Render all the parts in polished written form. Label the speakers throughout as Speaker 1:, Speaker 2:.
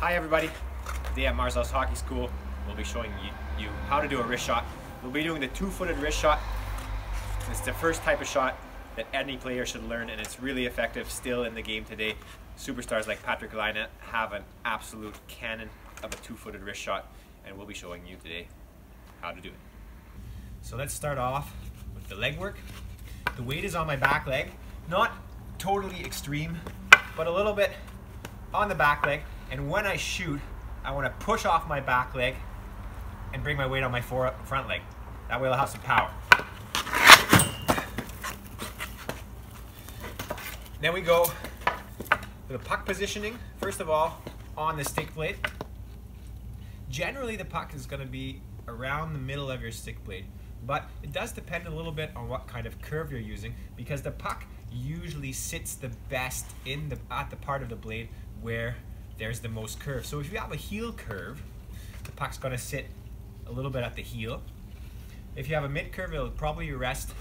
Speaker 1: Hi everybody, today at Marcel's Hockey School we'll be showing you how to do a wrist shot. We'll be doing the two-footed wrist shot. It's the first type of shot that any player should learn, and it's really effective still in the game today. Superstars like Patrick Laine have an absolute cannon of a two-footed wrist shot, and we'll be showing you today how to do it. So let's start off with the leg work. The weight is on my back leg, not totally extreme, but a little bit on the back leg. And when I shoot, I want to push off my back leg and bring my weight on my front leg. That way I'll have some power. Then we go to the puck positioning. First of all, on the stick blade. Generally the puck is going to be around the middle of your stick blade, but it does depend a little bit on what kind of curve you're using, because the puck usually sits the best at the part of the blade where there's the most curve. So if you have a heel curve, the puck's going to sit a little bit at the heel. If you have a mid curve, it'll probably rest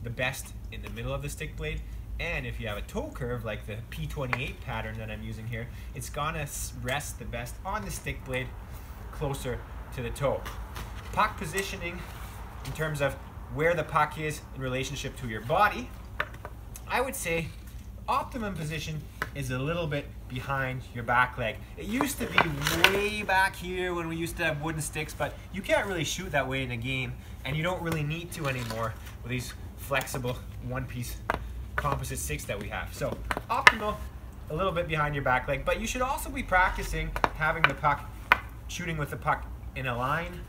Speaker 1: the best in the middle of the stick blade. And if you have a toe curve like the P28 pattern that I'm using here, it's going to rest the best on the stick blade closer to the toe. Puck positioning in terms of where the puck is in relationship to your body, I would say optimum position is a little bit behind your back leg. It used to be way back here when we used to have wooden sticks, but you can't really shoot that way in a game, and you don't really need to anymore with these flexible one-piece composite sticks that we have. So optimal, a little bit behind your back leg, but you should also be practicing having the puck, shooting with the puck in a line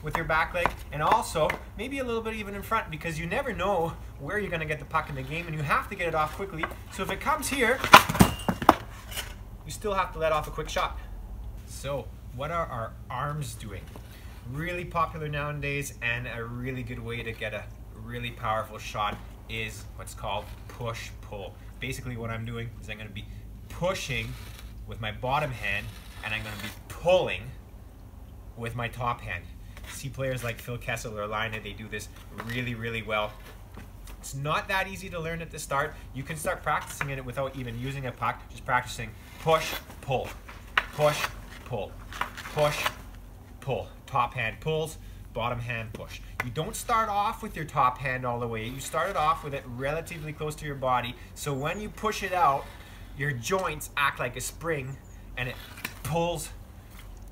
Speaker 1: with your back leg, and also maybe a little bit even in front, because you never know where you're going to get the puck in the game, and you have to get it off quickly. So if it comes here, you still have to let off a quick shot. So what are our arms doing? Really popular nowadays, and a really good way to get a really powerful shot is what's called push-pull. Basically what I'm doing is I'm going to be pushing with my bottom hand, and I'm going to be pulling with my top hand. See players like Phil Kessel or Laine, they do this really well. It's not that easy to learn at the start. You can start practicing it without even using a puck, just practicing push, pull, push, pull, push, pull. Top hand pulls, bottom hand push. You don't start off with your top hand all the way. You start it off with it relatively close to your body, so when you push it out, your joints act like a spring and it pulls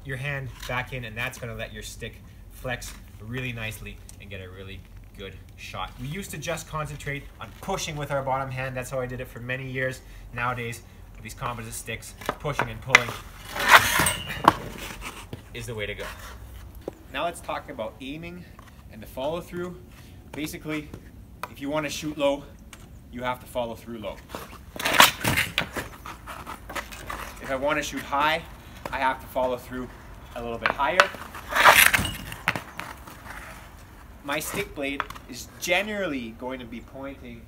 Speaker 1: your hand back in, and that's going to let your stick flex really nicely and get a really good shot. We used to just concentrate on pushing with our bottom hand. That's how I did it for many years. Nowadays, with these composite sticks, pushing and pulling is the way to go. Now let's talk about aiming and the follow through. Basically, if you want to shoot low, you have to follow through low. If I want to shoot high, I have to follow through a little bit higher. My stick blade is generally going to be pointing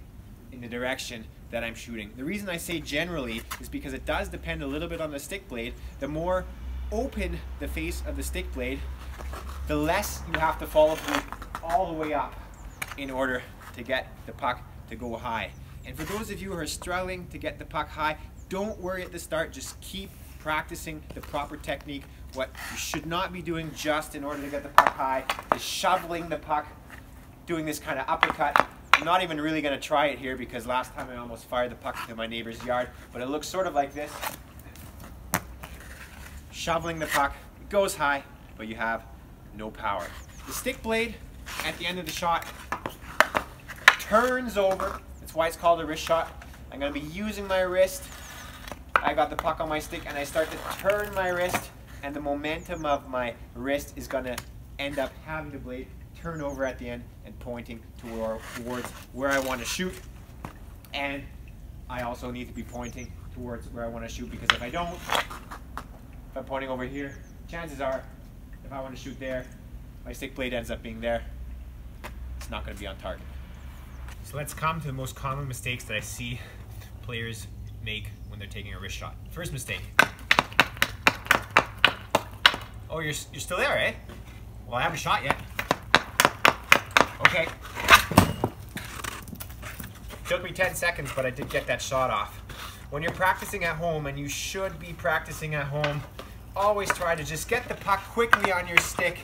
Speaker 1: in the direction that I'm shooting. The reason I say generally is because it does depend a little bit on the stick blade. The more open the face of the stick blade, the less you have to follow through all the way up in order to get the puck to go high. And for those of you who are struggling to get the puck high, don't worry at the start, just keep practicing the proper technique. What you should not be doing just in order to get the puck high is shoveling the puck, doing this kind of uppercut. I'm not even really going to try it here because last time I almost fired the puck into my neighbor's yard, but it looks sort of like this. Shoveling the puck, it goes high, but you have no power. The stick blade at the end of the shot turns over. That's why it's called a wrist shot. I'm going to be using my wrist. I got the puck on my stick and I start to turn my wrist, and the momentum of my wrist is going to end up having the blade turn over at the end and pointing towards where I want to shoot. And I also need to be pointing towards where I want to shoot, because if I don't, if I'm pointing over here, chances are if I want to shoot there, my stick blade ends up being there. It's not going to be on target. So let's come to the most common mistakes that I see players make when they're taking a wrist shot. First mistake. Oh, you're still there, eh? Well, I haven't shot yet. Okay. Took me 10 seconds, but I did get that shot off. When you're practicing at home, and you should be practicing at home, always try to just get the puck quickly on your stick.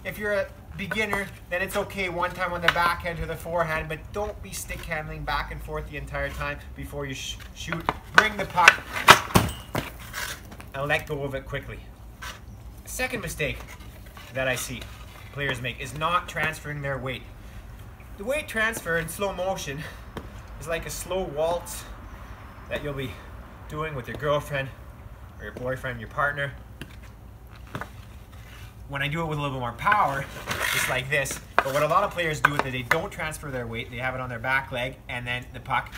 Speaker 1: If you're a beginner, then it's okay one time on the backhand or the forehand, but don't be stick handling back and forth the entire time before you shoot. Bring the puck and let go of it quickly. A second mistake that I see players make is not transferring their weight. The weight transfer in slow motion is like a slow waltz that you'll be doing with your girlfriend or your boyfriend, your partner. When I do it with a little bit more power, it's like this. But what a lot of players do is that they don't transfer their weight. They have it on their back leg, and then the puck,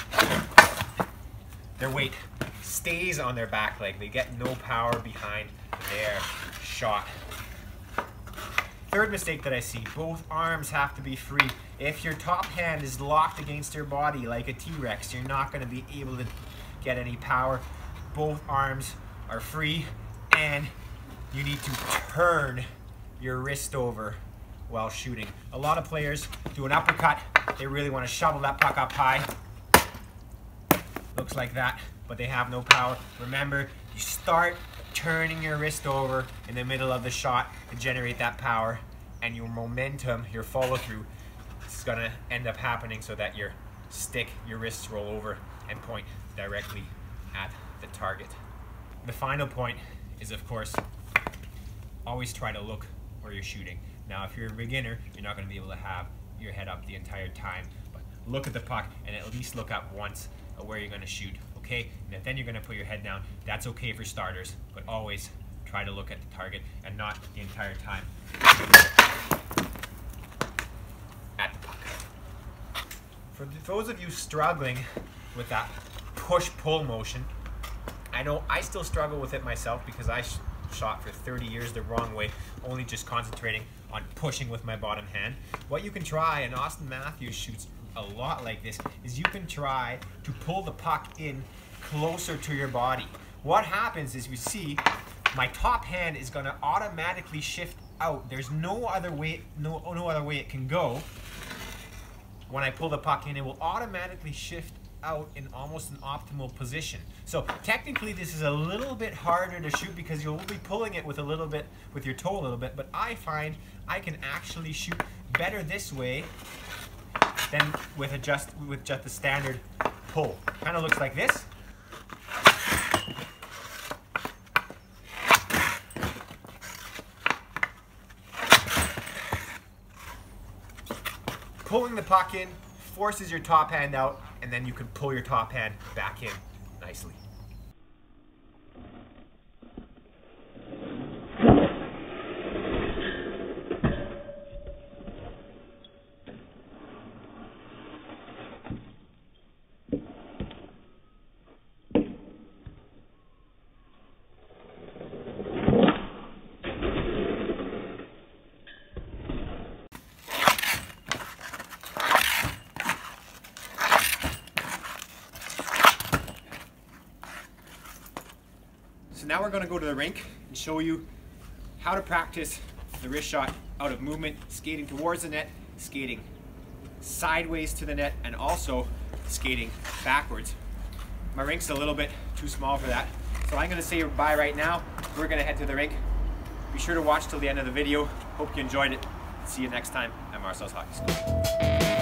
Speaker 1: their weight stays on their back leg. They get no power behind their shot. Third mistake that I see, both arms have to be free. If your top hand is locked against your body like a T-Rex, you're not going to be able to get any power. Both arms are free, and you need to turn your wrist over while shooting. A lot of players do an uppercut. They really want to shovel that puck up high. Looks like that, but they have no power. Remember, you start turning your wrist over in the middle of the shot to generate that power, and your momentum, your follow through, is going to end up happening so that your stick, your wrists roll over and point directly at the target. The final point is, of course, always try to look where you're shooting. Now, if you're a beginner, you're not going to be able to have your head up the entire time, but look at the puck and at least look up once at where you're going to shoot, okay? And then you're going to put your head down. That's okay for starters, but always try to look at the target and not the entire time at the puck. For those of you struggling with that push-pull motion, I know I still struggle with it myself because I shot for 30 years the wrong way, only just concentrating on pushing with my bottom hand. What you can try, and Austin Matthews shoots a lot like this, is you can try to pull the puck in closer to your body. What happens is, you see, my top hand is going to automatically shift out. There's no other way, no other way it can go. When I pull the puck in, it will automatically shift out in almost an optimal position. So technically this is a little bit harder to shoot because you'll be pulling it with a little bit, with your toe a little bit, but I find I can actually shoot better this way than with just the standard pull. Kind of looks like this. Pulling the puck in forces your top hand out, and then you can pull your top hand back in nicely. So now we're going to go to the rink and show you how to practice the wrist shot out of movement, skating towards the net, skating sideways to the net, and also skating backwards. My rink's a little bit too small for that, so I'm going to say bye right now. We're going to head to the rink. Be sure to watch till the end of the video. Hope you enjoyed it. See you next time at Marcel's Hockey School.